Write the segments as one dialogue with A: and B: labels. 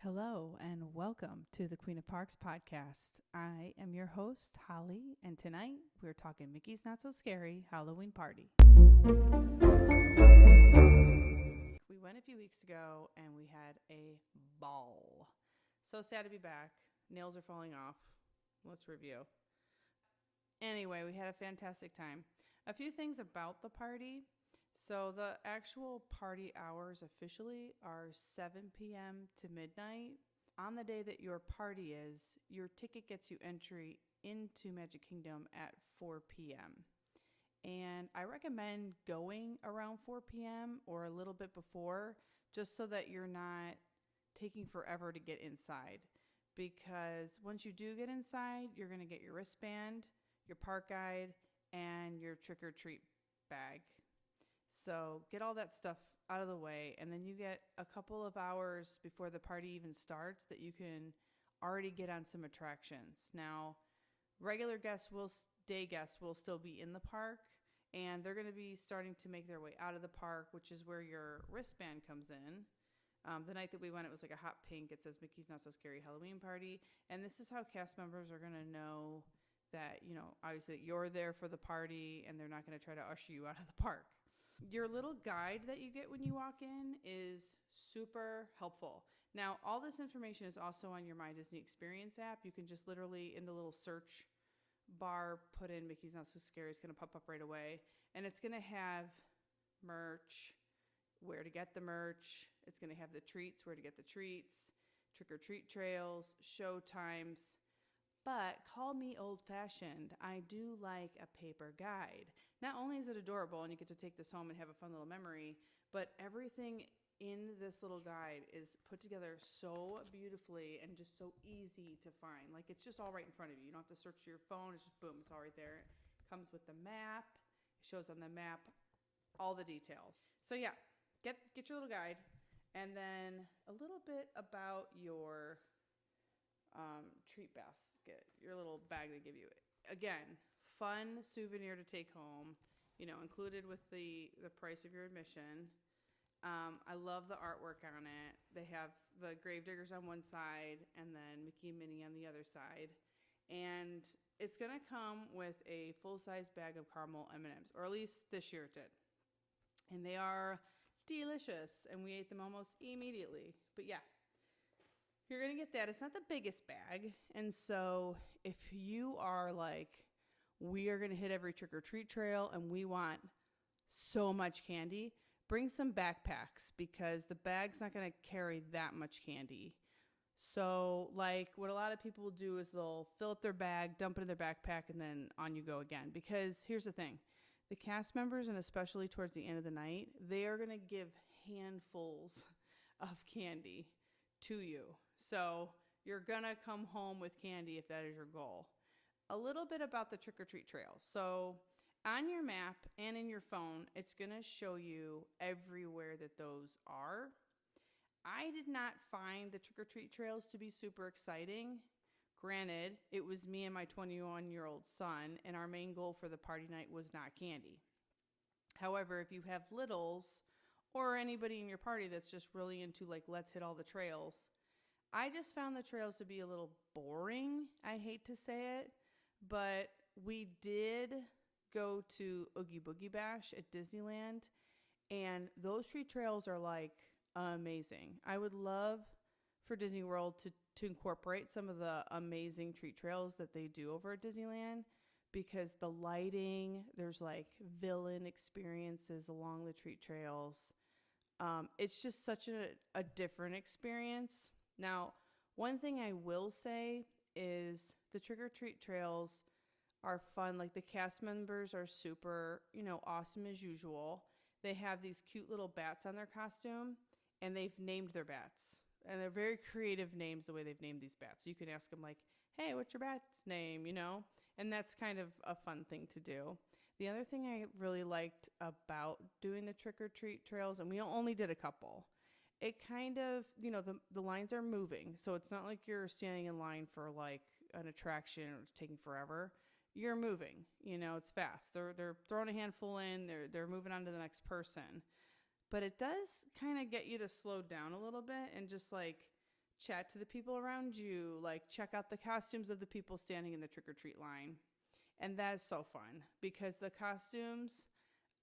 A: Hello and welcome to the Queen of Parks podcast. I am your host, Holly, and tonight we're talking Mickey's Not So Scary Halloween Party. We went a few weeks ago and we had a ball. So sad to be back. Nails are falling off. Let's review. Anyway, we had a fantastic time. A few things about the party. So the actual party hours officially are 7 p.m. to midnight. On the day that your party is, your ticket gets you entry into Magic Kingdom at 4 p.m. And I recommend going around 4 p.m. or a little bit before, just so that you're not taking forever to get inside. Because once you do get inside, you're going to get your wristband, your park guide, and your trick-or-treat bag. So get all that stuff out of the way, and then you get a couple of hours before the party even starts that you can already get on some attractions. Now, regular day guests will still be in the park, and they're going to be starting to make their way out of the park, which is where your wristband comes in. The night that we went, it was like a hot pink. It says Mickey's Not So Scary Halloween Party, and this is how cast members are going to know that, obviously you're there for the party, and they're not going to try to usher you out of the park. Your little guide that you get when you walk in is super helpful. Now, all this information is also on your My Disney Experience app. You can just literally, in the little search bar, put in Mickey's Not So Scary. It's going to pop up right away. And it's going to have merch, where to get the merch. It's going to have the treats, where to get the treats, trick-or-treat trails, show times. But call me old-fashioned, I do like a paper guide. Not only is it adorable and you get to take this home and have a fun little memory, but everything in this little guide is put together so beautifully and just so easy to find. Like, it's just all right in front of you. You don't have to search your phone. It's just boom, it's all right there. It comes with the map. It shows on the map all the details. So yeah, get your little guide. And then a little bit about your treat basket, your little bag they give you. Again, fun souvenir to take home, included with the price of your admission. I love the artwork on it. They have the Gravediggers on one side and then Mickey and Minnie on the other side. And it's going to come with a full-size bag of caramel M&Ms, or at least this year it did. And they are delicious, and we ate them almost immediately. But yeah, you're going to get that. It's not the biggest bag. And so if you are like, we are going to hit every trick-or-treat trail and we want so much candy, bring some backpacks, because the bag's not going to carry that much candy. So like what a lot of people will do is they'll fill up their bag, dump it in their backpack, and then on you go again. Because here's the thing. The cast members, and especially towards the end of the night, they are going to give handfuls of candy to you. So you're going to come home with candy if that is your goal. A little bit about the trick-or-treat trails. So on your map and in your phone, it's going to show you everywhere that those are. I did not find the trick-or-treat trails to be super exciting. Granted, it was me and my 21-year-old son, and our main goal for the party night was not candy. However, if you have littles or anybody in your party that's just really into like, let's hit all the trails, I just found the trails to be a little boring. I hate to say it, but we did go to Oogie Boogie Bash at Disneyland, and those treat trails are like amazing. I would love for Disney World to incorporate some of the amazing treat trails that they do over at Disneyland, because the lighting, there's like villain experiences along the treat trails. It's just such a different experience. Now, one thing I will say is the trick-or-treat trails are fun. Like, the cast members are super, awesome as usual. They have these cute little bats on their costume, and they've named their bats. And they're very creative names, the way they've named these bats. So you can ask them like, hey, what's your bat's name, And that's kind of a fun thing to do. The other thing I really liked about doing the trick-or-treat trails, and we only did a couple, it kind of, the lines are moving. So it's not like you're standing in line for like an attraction or it's taking forever. You're moving, it's fast. They're throwing a handful in, they're moving on to the next person. But it does kind of get you to slow down a little bit and just like chat to the people around you, like check out the costumes of the people standing in the trick-or-treat line. And that is so fun because the costumes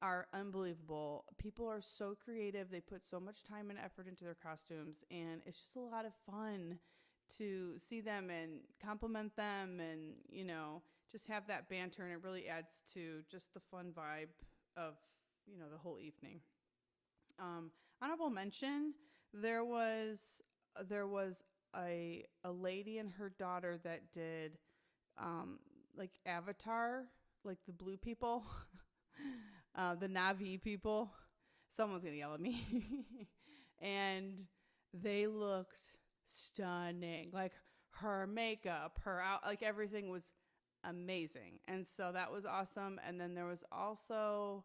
A: are unbelievable. People are so creative. They put so much time and effort into their costumes, and it's just a lot of fun to see them and compliment them and, just have that banter, and it really adds to just the fun vibe of, the whole evening. Honorable mention, there was a lady and her daughter that did like Avatar, like the blue people, the Na'vi people. Someone's gonna yell at me. And they looked stunning. Like her makeup, her out, like everything was amazing. And so that was awesome. And then there was also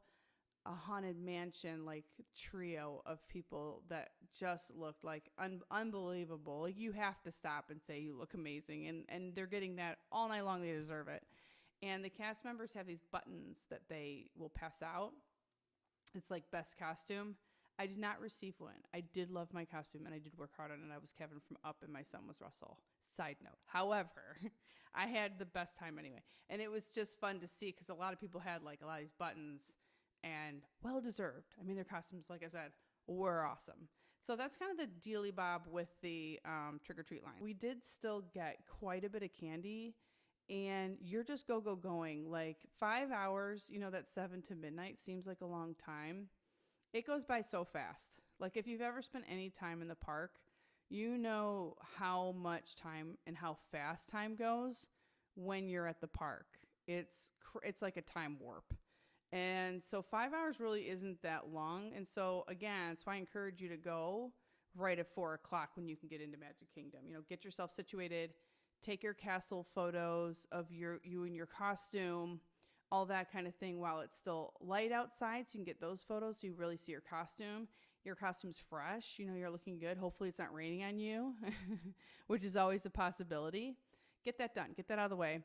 A: a haunted mansion like trio of people that just looked like unbelievable. Like you have to stop and say you look amazing, and they're getting that all night long. They deserve it. And the cast members have these buttons that they will pass out. It's like best costume. I did not receive one. I did love my costume, and I did work hard on it. I was Kevin from Up, and my son was Russell. Side note. However, I had the best time anyway. And it was just fun to see because a lot of people had like a lot of these buttons, and well deserved. I mean, their costumes, like I said, were awesome. So that's kind of the dealy bob with the trick-or-treat line. We did still get quite a bit of candy, and you're just going. Like 5 hours, that 7 to midnight seems like a long time. It goes by so fast. Like if you've ever spent any time in the park, you know how much time and how fast time goes when you're at the park. It's like a time warp. And so 5 hours really isn't that long. And so again, that's why I encourage you to go right at 4 o'clock when you can get into Magic Kingdom. Get yourself situated, take your castle photos of you in your costume, all that kind of thing while it's still light outside. So you can get those photos so you really see your costume. Your costume's fresh. You're looking good. Hopefully it's not raining on you, which is always a possibility. Get that done. Get that out of the way.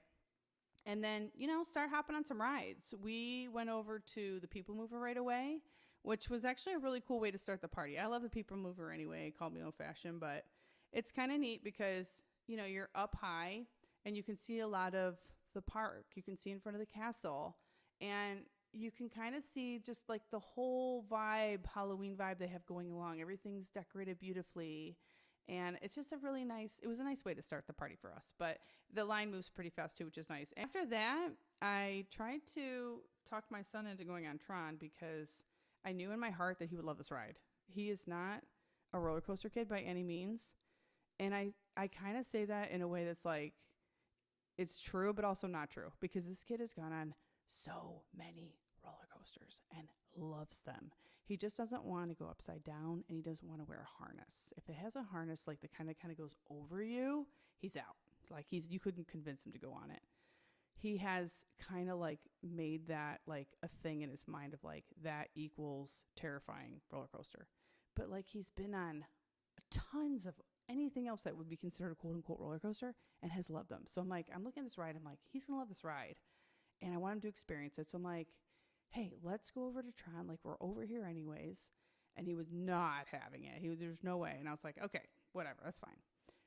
A: And then, start hopping on some rides. We went over to the People Mover right away, which was actually a really cool way to start the party. I love the People Mover anyway. Call me old-fashioned, but it's kind of neat because, you're up high and you can see a lot of the park. You can see in front of the castle, and you can kind of see just like the whole vibe, Halloween vibe they have going along. Everything's decorated beautifully. And it's just it was a nice way to start the party for us. But the line moves pretty fast too, which is nice. After that, I tried to talk my son into going on Tron because I knew in my heart that he would love this ride. He is not a roller coaster kid by any means. And I kind of say that in a way that's like, it's true, but also not true. Because this kid has gone on so many roller coasters and loves them. He just doesn't want to go upside down, and he doesn't want to wear a harness. If it has a harness, like the kind of goes over you, he's out. Like you couldn't convince him to go on it. He has kind of like made that like a thing in his mind of like that equals terrifying roller coaster. But like he's been on tons of anything else that would be considered a quote unquote roller coaster and has loved them. So I'm looking at this ride. I'm like, he's going to love this ride. And I want him to experience it. So I'm like, hey, let's go over to Tron. Like, we're over here anyways. And he was not having it. There's no way. And I was like, okay, whatever, that's fine.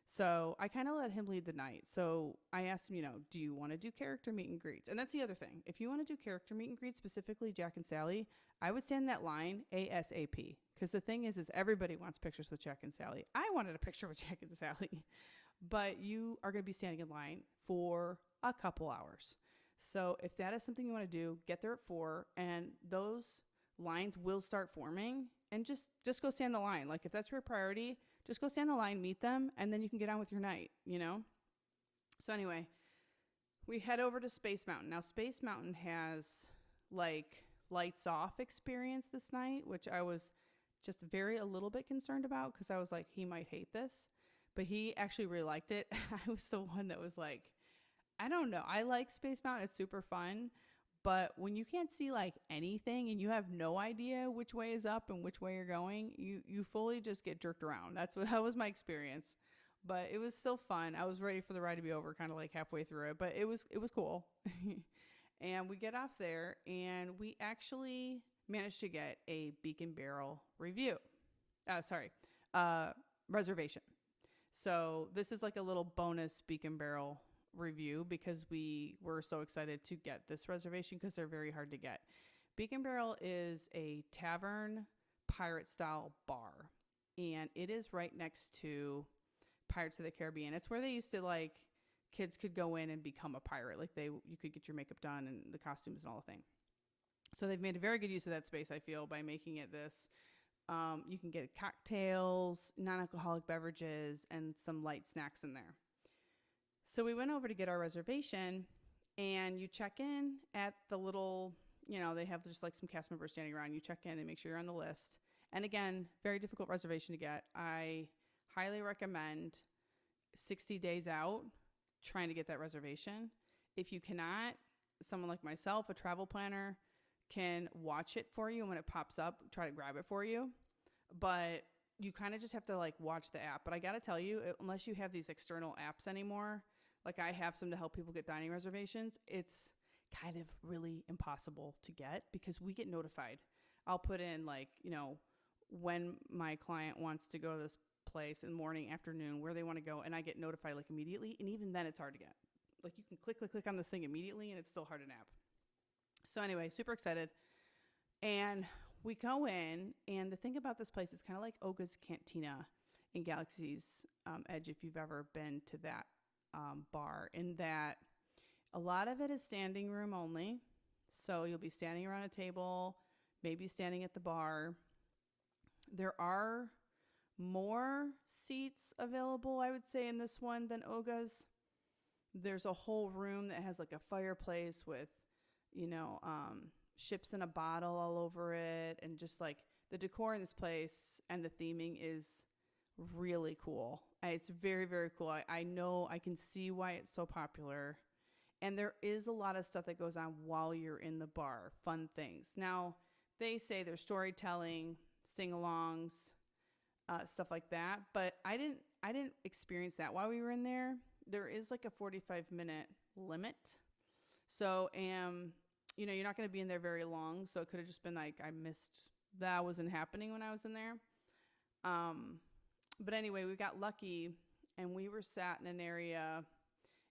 A: So I kind of let him lead the night. So I asked him, do you want to do character meet and greets? And that's the other thing. If you want to do character meet and greets, specifically Jack and Sally, I would stand that line ASAP. Because the thing is everybody wants pictures with Jack and Sally. I wanted a picture with Jack and Sally. But you are going to be standing in line for a couple hours. So if that is something you want to do, get there at 4, and those lines will start forming, and just go stand in the line. Like if that's your priority, just go stand in the line, meet them, and then you can get on with your night, So anyway, we head over to Space Mountain. Now Space Mountain has like lights off experience this night, which I was just a little bit concerned about because I was like, he might hate this, but he actually really liked it. I was the one that was like, I don't know. I like Space Mountain. It's super fun. But when you can't see like anything and you have no idea which way is up and which way you're going, you fully just get jerked around. That was my experience. But it was still fun. I was ready for the ride to be over kind of like halfway through it. But it was cool. And we get off there and we actually managed to get a Beacon Barrel reservation. So this is like a little bonus Beacon Barrel review because we were so excited to get this reservation because they're very hard to get. Beacon Barrel is a tavern pirate style bar, and it is right next to Pirates of the Caribbean. It's where they used to, like, kids could go in and become a pirate. Like, you could get your makeup done and the costumes and all the thing. So they've made a very good use of that space, I feel, by making it this. You can get cocktails, non-alcoholic beverages, and some light snacks in there. So we went over to get our reservation, and you check in at the little, they have just like some cast members standing around. You check in, they make sure you're on the list. And again, very difficult reservation to get. I highly recommend 60 days out trying to get that reservation. If you cannot, someone like myself, a travel planner, can watch it for you. And when it pops up, try to grab it for you. But you kind of just have to like watch the app. But I got to tell you, unless you have these external apps anymore, like I have some to help people get dining reservations, it's kind of really impossible to get because we get notified. I'll put in like, when my client wants to go to this place in morning, afternoon, where they want to go, and I get notified like immediately. And even then it's hard to get. Like you can click on this thing immediately and it's still hard to nab. So anyway, super excited. And we go in, and the thing about this place is kind of like Oga's Cantina in Galaxy's Edge, if you've ever been to that bar, in that a lot of it is standing room only. So you'll be standing around a table, maybe standing at the bar. There are more seats available, I would say, in this one than Oga's. There's a whole room that has like a fireplace with, ships in a bottle all over it. And just like the decor in this place and the theming is really cool. It's very, very cool. I know, I can see why it's so popular. And there is a lot of stuff that goes on while you're in the bar, fun things. Now, they say there's storytelling, sing-alongs, stuff like that. But I didn't experience that while we were in there. There is like a 45-minute limit. So, you're not going to be in there very long. So it could have just been like, I missed that wasn't happening when I was in there. But anyway, we got lucky and we were sat in an area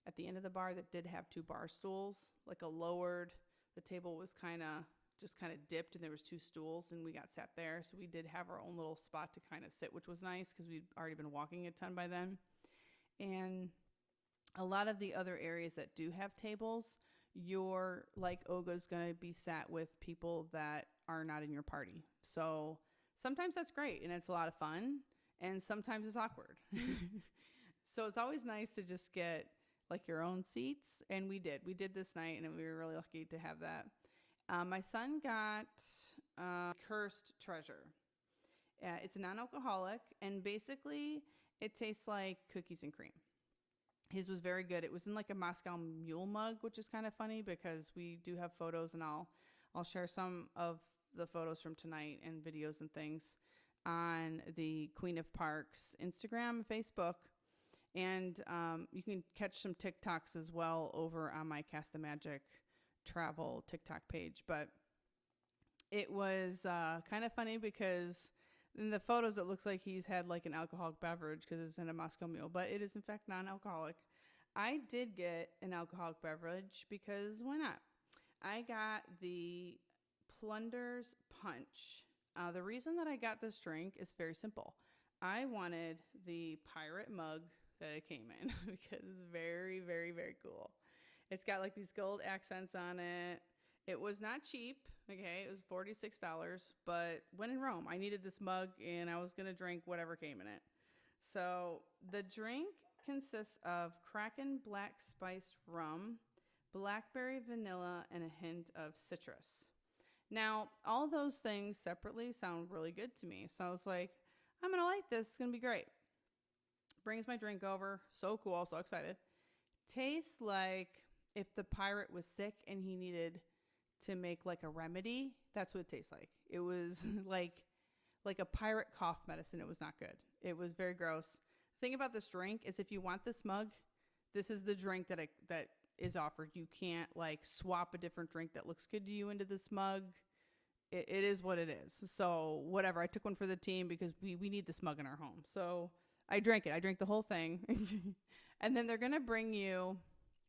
A: at the end of the bar that did have 2 bar stools, like the table was kind of dipped and there was 2 stools and we got sat there. So we did have our own little spot to kind of sit, which was nice because we'd already been walking a ton by then. And a lot of the other areas that do have tables, you're like Oga's going to be sat with people that are not in your party. So sometimes that's great and it's a lot of fun, and sometimes it's awkward. So it's always nice to just get like your own seats, and we did this night, and we were really lucky to have that. My son got Cursed Treasure. It's a non-alcoholic, and basically it tastes like cookies and cream. His was very good. It was in like a Moscow Mule mug, which is kind of funny because we do have photos, and I'll share some of the photos from tonight and videos and things on the Queen of Parks Instagram and Facebook. And you can catch some TikToks as well over on my Cast the Magic travel TikTok page. But it was kind of funny because in the photos it looks like he's had like an alcoholic beverage because it's in a Moscow Mule, but it is in fact non-alcoholic. I did get an alcoholic beverage because why not? I got the Plunder's Punch. The reason that I got this drink is very simple. I wanted the pirate mug that it came in because it's very, very, very cool. It's got like these gold accents on it. It was not cheap. Okay, it was $46, but when in Rome, I needed this mug and I was going to drink whatever came in it. So the drink consists of Kraken black spiced rum, blackberry vanilla, and a hint of citrus. Now, all those things separately sound really good to me. So I was like, I'm going to like this. It's going to be great. Brings my drink over. So cool. So excited. Tastes like if the pirate was sick and he needed to make like a remedy. That's what it tastes like. It was like a pirate cough medicine. It was not good. It was very gross. The thing about this drink is if you want this mug, this is the drink that is offered. You can't like swap a different drink that looks good to you into this mug. It is what it is. So whatever. I took one for the team because we need this mug in our home. So I drank it. I drank the whole thing. And then they're going to bring you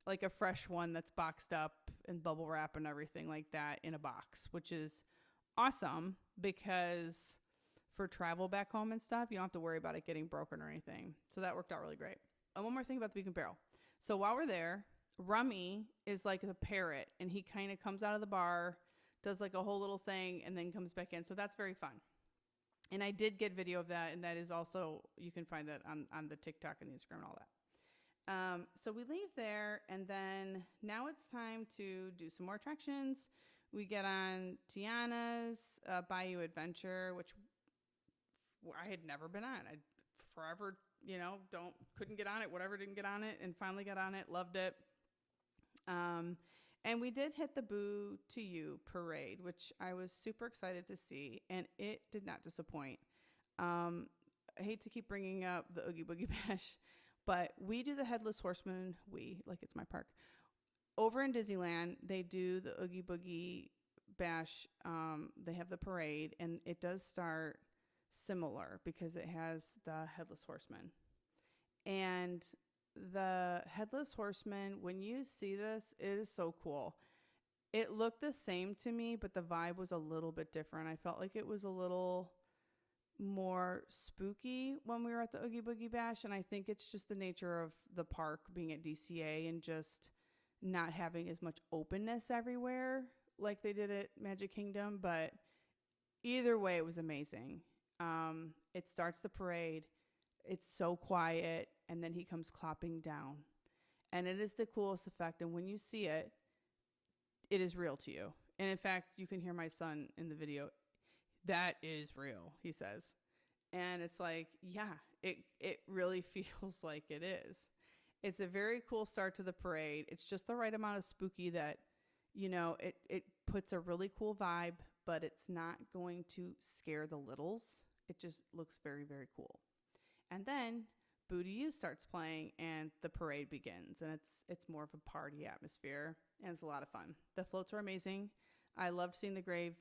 A: like a fresh one that's boxed up and bubble wrap and everything like that in a box, which is awesome because for travel back home and stuff, you don't have to worry about it getting broken or anything. So that worked out really great. And one more thing about the Beacon Barrel. So while we're there, Rummy is like the parrot, and he kind of comes out of the bar, does like a whole little thing, and then comes back in. So that's very fun. And I did get video of that, and that is also, you can find that on the TikTok and the Instagram and all that. So we leave there, and then now it's time to do some more attractions. We get on Tiana's Bayou Adventure, which I had never been on. I forever, couldn't get on it, whatever, didn't get on it, and finally got on it, loved it. And we did hit the Boo to You parade, which I was super excited to see, and it did not disappoint. I hate to keep bringing up the Oogie Boogie Bash, but we do the Headless Horseman, like it's my park. Over in Disneyland, they do the Oogie Boogie Bash. They have the parade, and it does start similar because it has the Headless Horseman. And the Headless Horseman, when you see this, it is so cool. It looked the same to me, but the vibe was a little bit different. I felt like it was a little more spooky when we were at the Oogie Boogie Bash, and I think it's just the nature of the park being at DCA and just not having as much openness everywhere like they did at Magic Kingdom. But either way, it was amazing. It starts the parade. It's so quiet, and then he comes clopping down, and it is the coolest effect. And when you see it, it is real to you. And in fact, you can hear my son in the video. That is real, he says. And it's like, yeah, it really feels like it is. It's a very cool start to the parade. It's just the right amount of spooky that, it puts a really cool vibe, but it's not going to scare the littles. It just looks very, very cool. And then Boo to You starts playing, and the parade begins, and it's more of a party atmosphere, and it's a lot of fun. The floats are amazing. I loved seeing the grave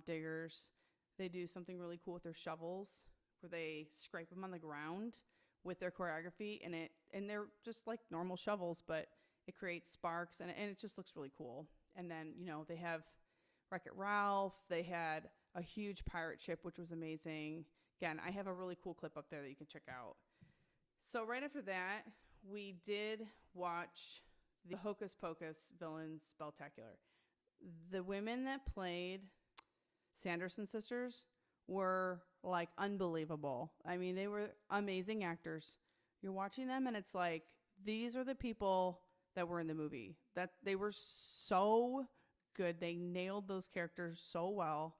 A: diggers. They do something really cool with their shovels where they scrape them on the ground with their choreography, and they're just like normal shovels, but it creates sparks, and it just looks really cool. And then, they have Wreck-It Ralph. They had a huge pirate ship, which was amazing. Again, I have a really cool clip up there that you can check out. So right after that, we did watch the Hocus Pocus Villains Spectacular. The women that played Sanderson sisters were like unbelievable. I mean, they were amazing actors. You're watching them, and it's like, these are the people that were in the movie. That they were so good. They nailed those characters so well.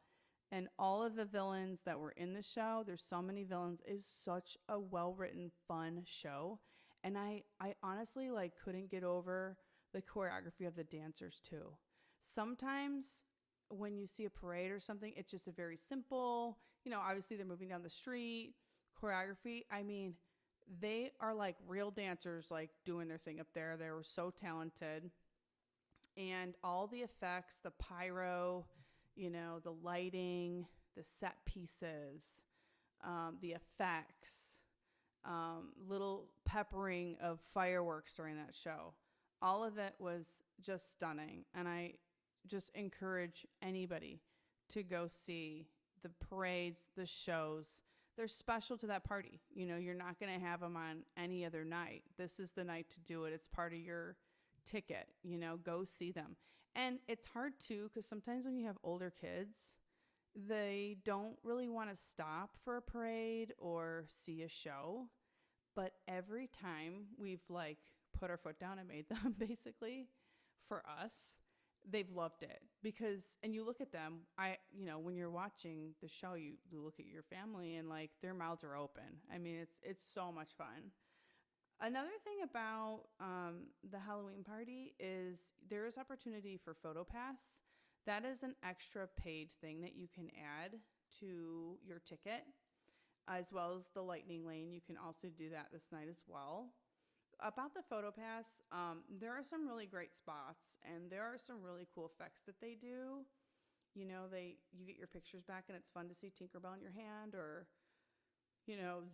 A: And all of the villains that were in the show, there's so many villains, is such a well-written, fun show. And I honestly couldn't get over the choreography of the dancers too. Sometimes when you see a parade or something, it's just a very simple, obviously they're moving down the street, choreography. I mean, they are like real dancers, doing their thing up there. They were so talented. And all the effects, the pyro, the lighting, the set pieces, the effects, little peppering of fireworks during that show. All of it was just stunning. And I just encourage anybody to go see the parades, the shows. They're special to that party. You're not going to have them on any other night. This is the night to do it. It's part of your ticket. Go see them. And it's hard too, because sometimes when you have older kids, they don't really want to stop for a parade or see a show. But every time we've put our foot down and made them, basically, for us, they've loved it. Because, and you look at them, when you're watching the show, you look at your family and their mouths are open. I mean, it's so much fun. Another thing about the Halloween party is there is opportunity for PhotoPass. That is an extra paid thing that you can add to your ticket, as well as the lightning lane. You can also do that this night as well. About the PhotoPass, there are some really great spots, and there are some really cool effects that they do. You get your pictures back, and it's fun to see Tinkerbell in your hand, or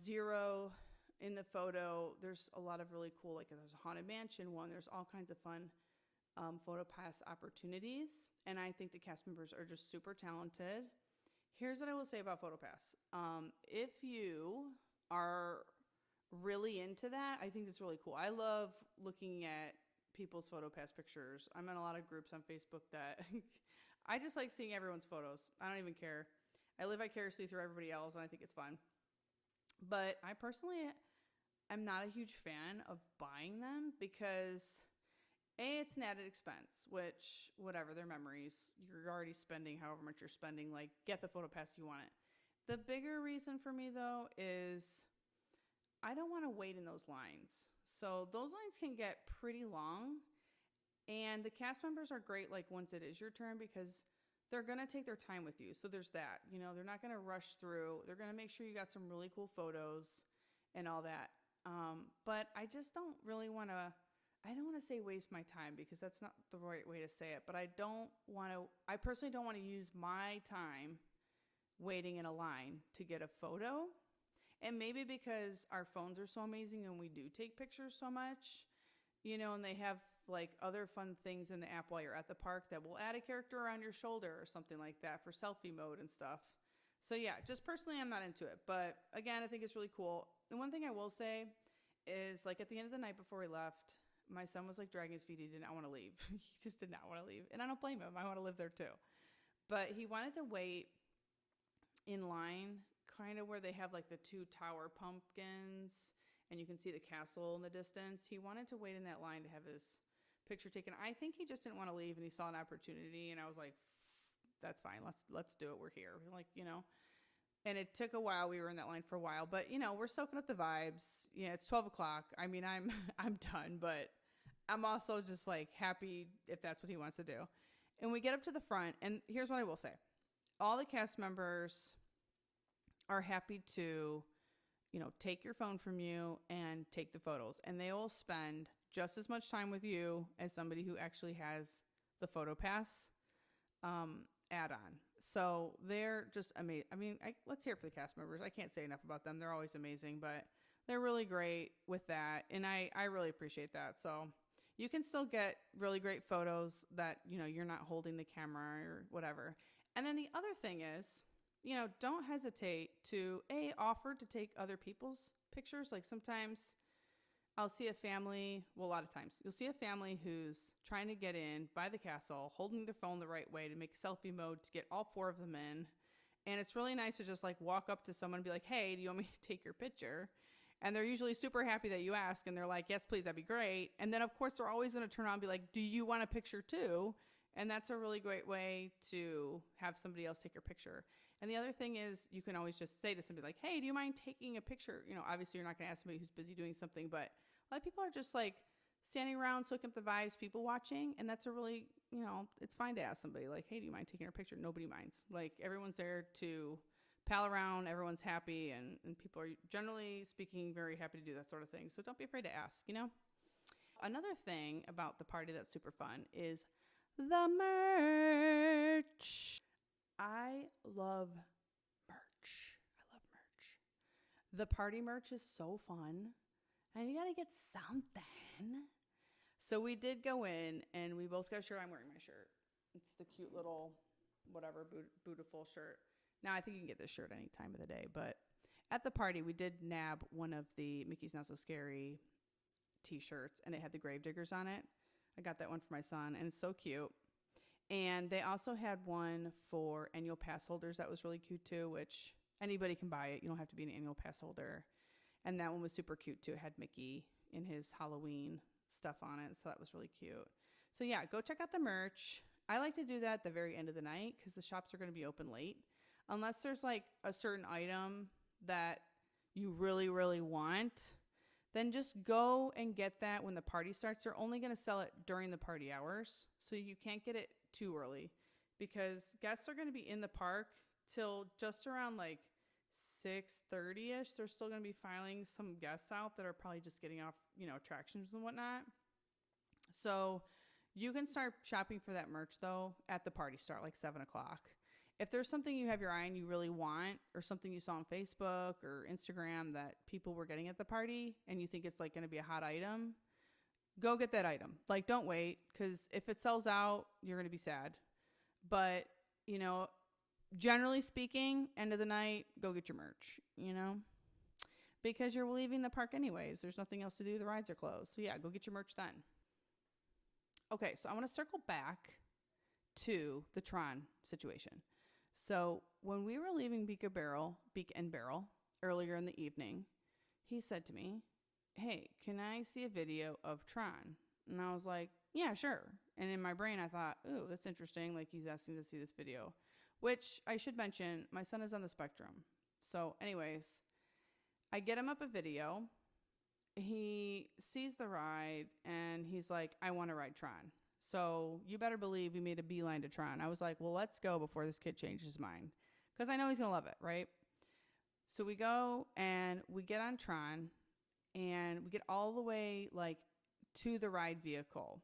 A: Zero in the photo, there's a lot of really cool, like there's a haunted mansion one. There's all kinds of fun photo pass opportunities, and I think the cast members are just super talented. Here's what I will say about PhotoPass. If you are really into that, I think it's really cool. I love looking at people's PhotoPass pictures. I'm in a lot of groups on Facebook that I just like seeing everyone's photos. I don't even care. I live vicariously through everybody else, and I think it's fun. But I personally am not a huge fan of buying them because A, it's an added expense, which, whatever, they're memories. You're already spending however much you're spending. Like, get the PhotoPass if you want it. The bigger reason for me, though, is I don't want to wait in those lines. So those lines can get pretty long. And the cast members are great, like, once it is your turn because they're going to take their time with you. So there's that. You know, they're not going to rush through. They're going to make sure you got some really cool photos and all that. But I just don't really want to... I don't want to say waste my time because that's not the right way to say it, but I personally don't want to use my time waiting in a line to get a photo. And maybe because our phones are so amazing and we do take pictures so much, you know, and they have like other fun things in the app while you're at the park that will add a character around your shoulder or something like that for selfie mode and stuff. So yeah, just personally, I'm not into it. But again, I think it's really cool. And one thing I will say is like at the end of the night before we left, my son was like dragging his feet. He did not want to leave. He just did not want to leave. And I don't blame him. I want to live there too. But he wanted to wait in line kind of where they have like the two tower pumpkins and you can see the castle in the distance. He wanted to wait in that line to have his picture taken. I think he just didn't want to leave and he saw an opportunity and I was like, that's fine. Let's do it. We're here. Like, you know. And it took a while. We were in that line for a while, but you know, we're soaking up the vibes. Yeah, it's 12 o'clock. I mean, I'm done, but I'm also just like happy if that's what he wants to do. And we get up to the front, and here's what I will say. All the cast members are happy to, you know, take your phone from you and take the photos. And they will spend just as much time with you as somebody who actually has the PhotoPass add-on. So they're just amazing. I mean, let's hear it for the cast members. I can't say enough about them. They're always amazing, but they're really great with that. And I really appreciate that. So you can still get really great photos that, you know, you're not holding the camera or whatever. And then the other thing is, you know, don't hesitate to offer to take other people's pictures. Like sometimes I'll see a family, well, a lot of times, you'll see a family who's trying to get in by the castle, holding their phone the right way to make selfie mode to get all four of them in. And it's really nice to just like walk up to someone and be like, hey, do you want me to take your picture? And they're usually super happy that you ask. And they're like, yes, please, that'd be great. And then, of course, they're always going to turn around and be like, do you want a picture too? And that's a really great way to have somebody else take your picture. And the other thing is you can always just say to somebody like, hey, do you mind taking a picture? You know, obviously you're not going to ask somebody who's busy doing something, but a lot of people are just like standing around, soaking up the vibes, people watching. And that's a really, you know, it's fine to ask somebody like, hey, do you mind taking a picture? Nobody minds. Like everyone's there to pal around. Everyone's happy. And people are generally speaking very happy to do that sort of thing. So don't be afraid to ask, you know. Another thing about the party that's super fun is the merch. I love merch. The party merch is so fun. And you got to get something. So we did go in and we both got a shirt. I'm wearing my shirt. It's the cute little whatever beautiful shirt. Now I think you can get this shirt any time of the day. But at the party we did nab one of the Mickey's Not So Scary t-shirts. And it had the Gravediggers on it. I got that one for my son. And it's so cute. And they also had one for annual pass holders that was really cute too, which anybody can buy it. You don't have to be an annual pass holder. And that one was super cute too. It had Mickey in his Halloween stuff on it. So that was really cute. So yeah, go check out the merch. I like to do that at the very end of the night because the shops are going to be open late. Unless there's like a certain item that you really, really want, then just go and get that when the party starts. They're only going to sell it during the party hours. So you can't get it too early because guests are going to be in the park till just around like 6:30ish. They're still going to be filing some guests out that are probably just getting off, you know, attractions and whatnot. So you can start shopping for that merch though at the party start, like 7 o'clock. if there's something you have your eye on you really want, or something you saw on Facebook or Instagram that people were getting at the party and you think it's like going to be a hot item, go get that item. Like, don't wait, because if it sells out, you're going to be sad. But, you know, generally speaking, end of the night, go get your merch, you know, because you're leaving the park anyways. There's nothing else to do. The rides are closed. So yeah, go get your merch then. Okay, so I want to circle back to the Tron situation. So when we were leaving Beak and Barrel earlier in the evening, he said to me, "Hey, can I see a video of Tron?" And I was like, "Yeah, sure." And in my brain, I thought, "Ooh, that's interesting. Like, he's asking to see this video," which I should mention, my son is on the spectrum. So anyways, I get him up a video. He sees the ride and he's like, "I want to ride Tron." So you better believe we made a beeline to Tron. I was like, well, let's go before this kid changes his mind, because I know he's going to love it, right? So we go and we get on Tron and we get all the way like to the ride vehicle.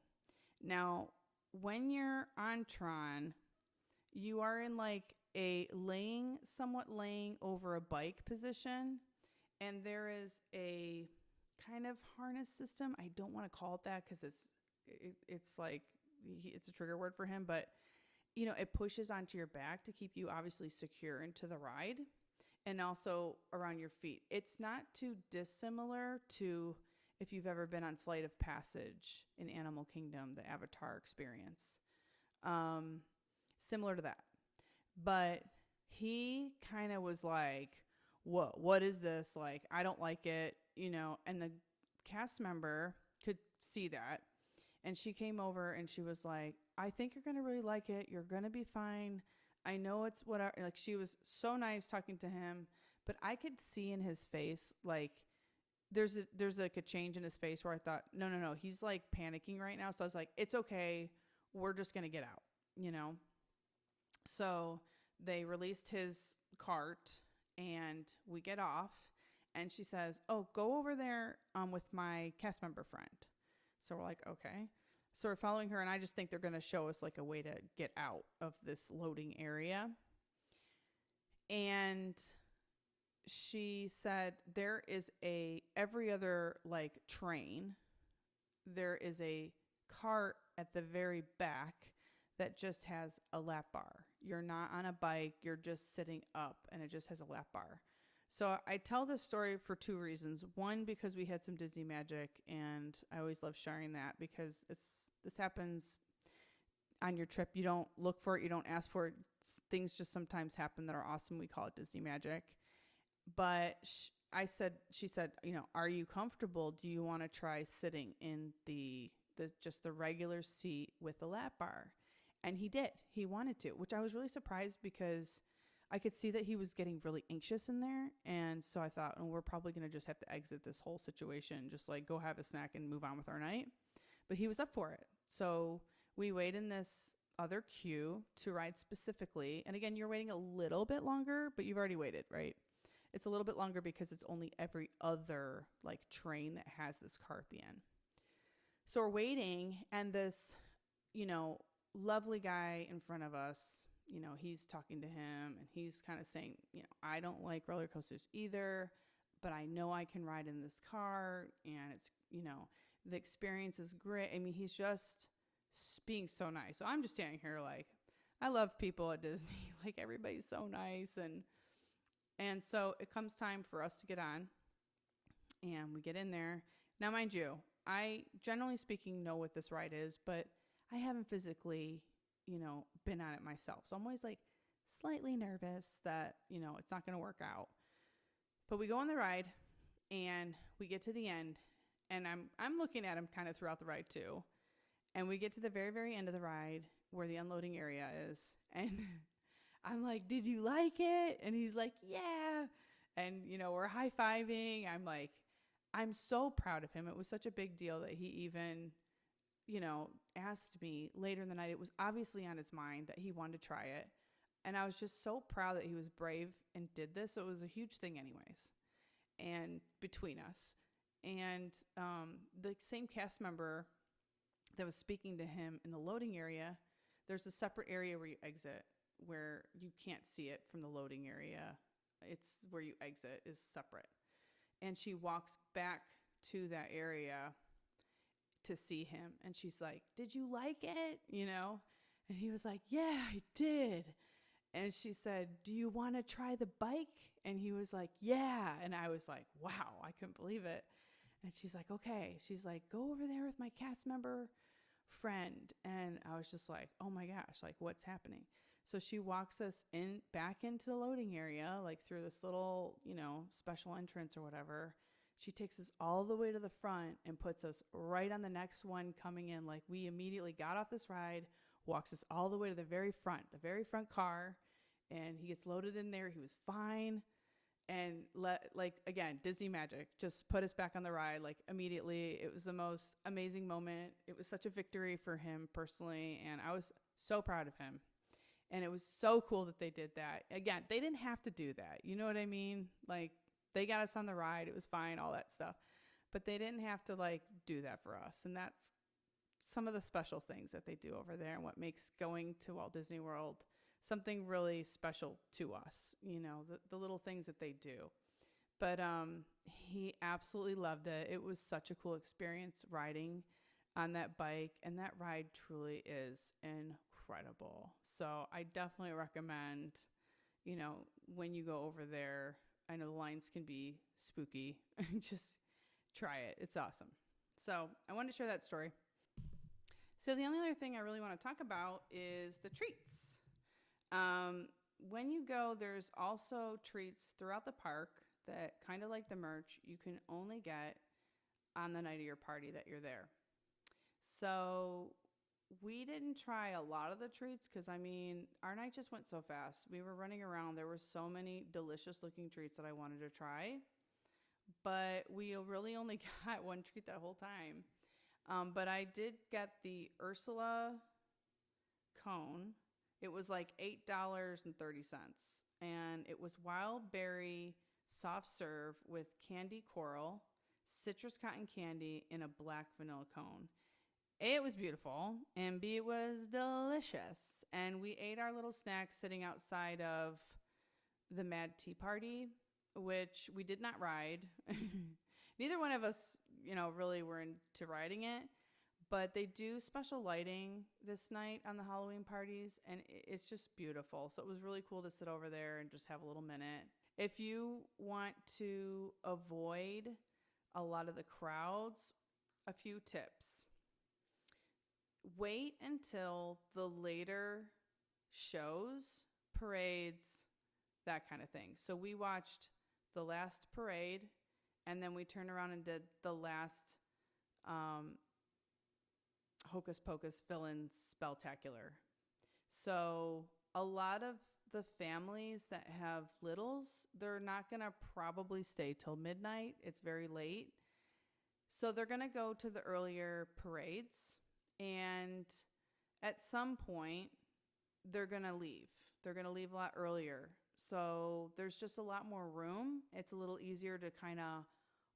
A: Now, when you're on Tron, you are in like a somewhat laying over a bike position. And there is a kind of harness system. I don't want to call it that because it's like, it's a trigger word for him, but you know, it pushes onto your back to keep you obviously secure into the ride, and also around your feet. It's not too dissimilar to if you've ever been on Flight of Passage in Animal Kingdom, the Avatar experience. Similar to that. But he kind of was like, what is this? Like, I don't like it, you know, and the cast member could see that. And she came over and she was like, "I think you're going to really like it. You're going to be fine. I know it's whatever." Like, she was so nice talking to him, but I could see in his face, like, there's like a change in his face where I thought, no, he's like panicking right now. So I was like, it's okay. We're just going to get out, you know? So they released his cart and we get off, and she says, "Oh, go over there with my cast member friend." So we're like, okay. So we're following her, and I just think they're going to show us like a way to get out of this loading area. And she said there is every other like train, there is a cart at the very back that just has a lap bar. You're not on a bike, you're just sitting up, and it just has a lap bar. So I tell this story for two reasons. One, because we had some Disney magic, and I always love sharing that because this happens on your trip. You don't look for it, you don't ask for it. Things just sometimes happen that are awesome. We call it Disney magic. But she said, you know, "Are you comfortable? Do you want to try sitting in the just the regular seat with the lap bar?" And he did. He wanted to, which I was really surprised because I could see that he was getting really anxious in there. And so I thought, we're probably going to just have to exit this whole situation, just like go have a snack and move on with our night. But he was up for it. So we wait in this other queue to ride specifically. And again, you're waiting a little bit longer, but you've already waited, right? It's a little bit longer because it's only every other like train that has this car at the end. So we're waiting, and this, you know, lovely guy in front of us, you know, he's talking to him and he's kind of saying, you know, "I don't like roller coasters either, but I know I can ride in this car, and it's, you know, the experience is great." I mean, he's just being so nice. So I'm just standing here like, I love people at Disney. Like, everybody's so nice. And so it comes time for us to get on, and we get in there. Now, mind you, I generally speaking know what this ride is, but I haven't physically, you know, been on it myself. So I'm always like slightly nervous that, you know, it's not going to work out. But we go on the ride and we get to the end, and I'm looking at him kind of throughout the ride too. And we get to the very, very end of the ride where the unloading area is. And I'm like, "Did you like it?" And he's like, "Yeah." And, you know, we're high-fiving. I'm like, I'm so proud of him. It was such a big deal that he even, you know, asked me later in the night. It was obviously on his mind that he wanted to try it. And I was just so proud that he was brave and did this. So it was a huge thing anyways, and between us. And the same cast member that was speaking to him in the loading area, there's a separate area where you exit. where you can't see it from the loading area. It's where you exit is separate. And she walks back to that area to see him. And she's like, "Did you like it?" And he was like, "Yeah, I did." And she said, "Do you want to try the bike?" And he was like, "Yeah." And I was like, wow, I couldn't believe it. And she's like, "Okay." She's like, "Go over there with my cast member friend." And I was just like, oh my gosh, like what's happening? So she walks us in back into the loading area, like through this little, special entrance or whatever. She takes us all the way to the front and puts us right on the next one coming in. Like we immediately got off this ride, walks us all the way to the very front car, and he gets loaded in there. He was fine. And like again, Disney magic, just put us back on the ride like immediately. It was the most amazing moment. It was such a victory for him personally, and I was so proud of him. And it was so cool that they did that. Again, they didn't have to do that. You know what I mean? Like they got us on the ride. It was fine, all that stuff. But they didn't have to like do that for us. And that's some of the special things that they do over there and what makes going to Walt Disney World something really special to us, the little things that they do. But he absolutely loved it. It was such a cool experience riding on that bike, and that ride truly is incredible. So I definitely recommend, when you go over there, I know the lines can be spooky. Just try it. It's awesome. So I wanted to share that story. So the only other thing I really want to talk about is the treats. When you go, there's also treats throughout the park that, kind of like the merch, you can only get on the night of your party that you're there. So we didn't try a lot of the treats because, our night just went so fast. We were running around. There were so many delicious looking treats that I wanted to try. But we really only got one treat that whole time. But I did get the Ursula cone. It was like $8.30. And it was wild berry soft serve with candy coral, citrus cotton candy, and a black vanilla cone. A, it was beautiful, and B, it was delicious. And we ate our little snacks sitting outside of the Mad Tea Party, which we did not ride. Neither one of us, really were into riding it. But they do special lighting this night on the Halloween parties, and it's just beautiful. So it was really cool to sit over there and just have a little minute. If you want to avoid a lot of the crowds, a few tips. Wait until the later shows, parades, that kind of thing. So we watched the last parade, and then we turned around and did the last Hocus Pocus Villain Spectacular. So a lot of the families that have littles, they're not going to probably stay till midnight. It's very late. So they're going to go to the earlier parades, and at some point, they're going to leave. They're going to leave a lot earlier. So there's just a lot more room. It's a little easier to kind of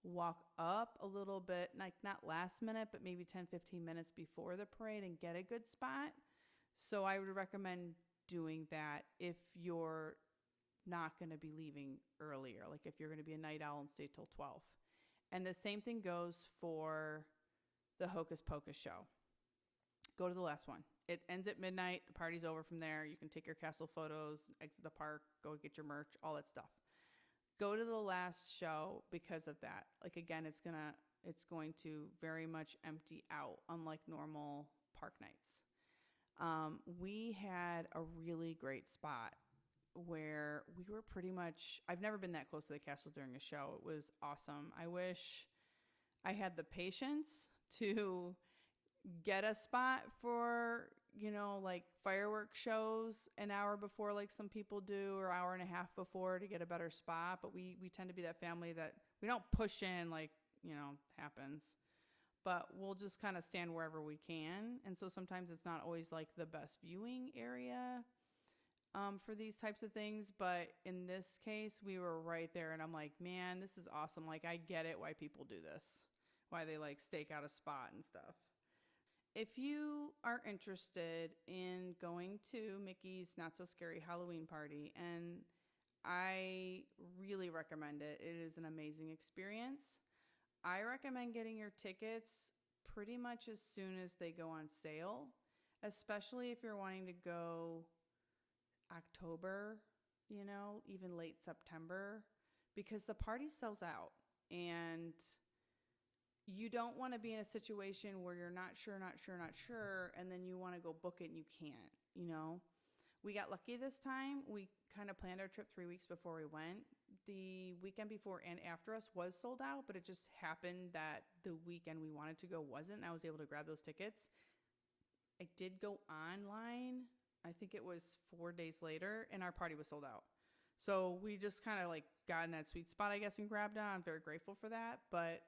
A: walk up a little bit, like not last minute, but maybe 10, 15 minutes before the parade and get a good spot. So I would recommend doing that if you're not going to be leaving earlier, like if you're going to be a night owl and stay till 12. And the same thing goes for the Hocus Pocus show. Go to the last one. It ends at midnight. The party's over from there. You can take your castle photos, exit the park, go get your merch, all that stuff. Go to the last show because of that. Like again, it's going to very much empty out, unlike normal park nights. We had a really great spot where we were pretty much, I've never been that close to the castle during a show. It was awesome. I wish I had the patience to get a spot for, like fireworks shows an hour before, like some people do, or hour and a half before to get a better spot. But we tend to be that family that we don't push in like, happens. But we'll just kind of stand wherever we can. And so sometimes it's not always like the best viewing area for these types of things. But in this case, we were right there. And I'm like, man, this is awesome. Like, I get it why people do this, why they like stake out a spot and stuff. If you are interested in going to Mickey's Not So Scary Halloween Party, and I really recommend it, it is an amazing experience. I recommend getting your tickets pretty much as soon as they go on sale, especially if you're wanting to go October, even late September, because the party sells out. And you don't want to be in a situation where you're not sure, and then you want to go book it and you can't. We got lucky this time. We kind of planned our trip 3 weeks before we went. The weekend before and after us was sold out, but it just happened that the weekend we wanted to go wasn't. I was able to grab those tickets. I did go online. I think it was 4 days later, and our party was sold out. So we just kind of like got in that sweet spot, I guess, and grabbed on. I'm very grateful for that, but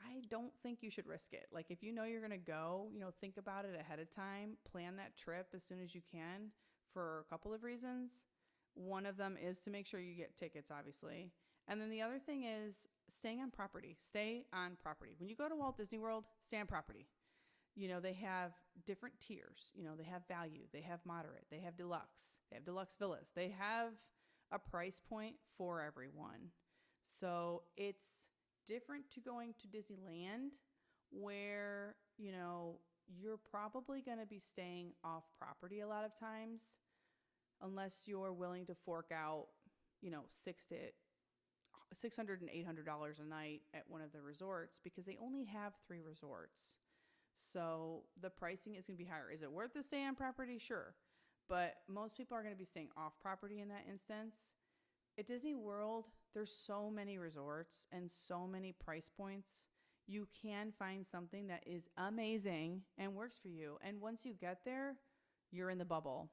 A: I don't think you should risk it. Like, if you know you're going to go, think about it ahead of time. Plan that trip as soon as you can for a couple of reasons. One of them is to make sure you get tickets, obviously. And then the other thing is staying on property. Stay on property. When you go to Walt Disney World, stay on property. They have different tiers. They have value. They have moderate. They have deluxe. They have deluxe villas. They have a price point for everyone. So it's different to going to Disneyland, where, you're probably going to be staying off property a lot of times, unless you're willing to fork out, $600 and $800 a night at one of the resorts, because they only have 3 resorts. So the pricing is going to be higher. Is it worth the stay on property? Sure. But most people are going to be staying off property in that instance. At Disney World, there's so many resorts and so many price points. You can find something that is amazing and works for you. And once you get there, you're in the bubble.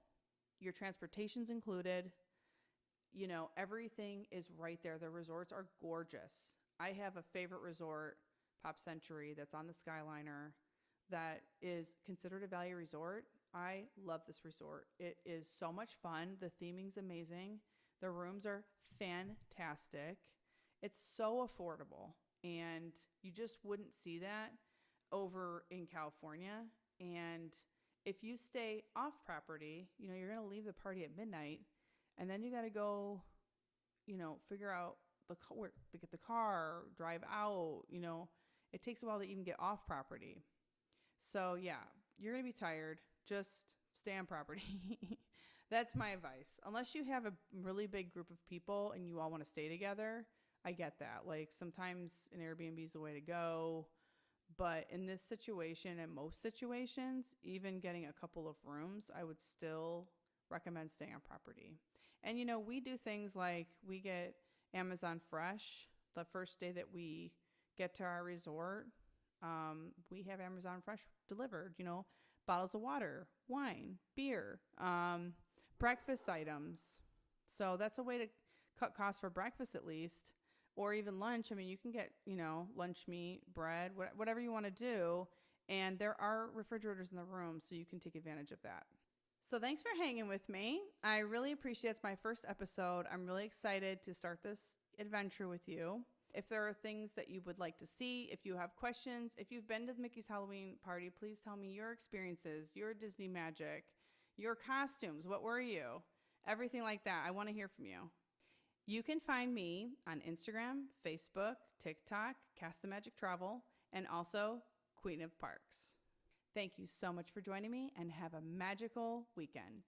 A: Your transportation's included. Everything is right there. The resorts are gorgeous. I have a favorite resort, Pop Century, that's on the Skyliner, that is considered a value resort. I love this resort. It is so much fun. The theming's amazing. The rooms are fantastic. It's so affordable, and you just wouldn't see that over in California. And if you stay off property, you're going to leave the party at midnight, and then you got to go, figure out where to get the car, drive out. It takes a while to even get off property. So yeah, you're going to be tired. Just stay on property. That's my advice. Unless you have a really big group of people and you all want to stay together, I get that. Like, sometimes an Airbnb is the way to go. But in this situation and most situations, even getting a couple of rooms, I would still recommend staying on property. And, we do things like we get Amazon Fresh the first day that we get to our resort. We have Amazon Fresh delivered, bottles of water, wine, beer, breakfast items. So that's a way to cut costs for breakfast, at least, or even lunch. I mean, you can get, lunch meat, bread, whatever you want to do. And there are refrigerators in the room, so you can take advantage of that. So thanks for hanging with me. I really appreciate it. It's my first episode. I'm really excited to start this adventure with you. If there are things that you would like to see, if you have questions, if you've been to the Mickey's Halloween party, please tell me your experiences, your Disney magic, your costumes. What were you? Everything like that. I want to hear from you. You can find me on Instagram, Facebook, TikTok, Cast the Magic Travel, and also Queen of Parks. Thank you so much for joining me, and have a magical weekend.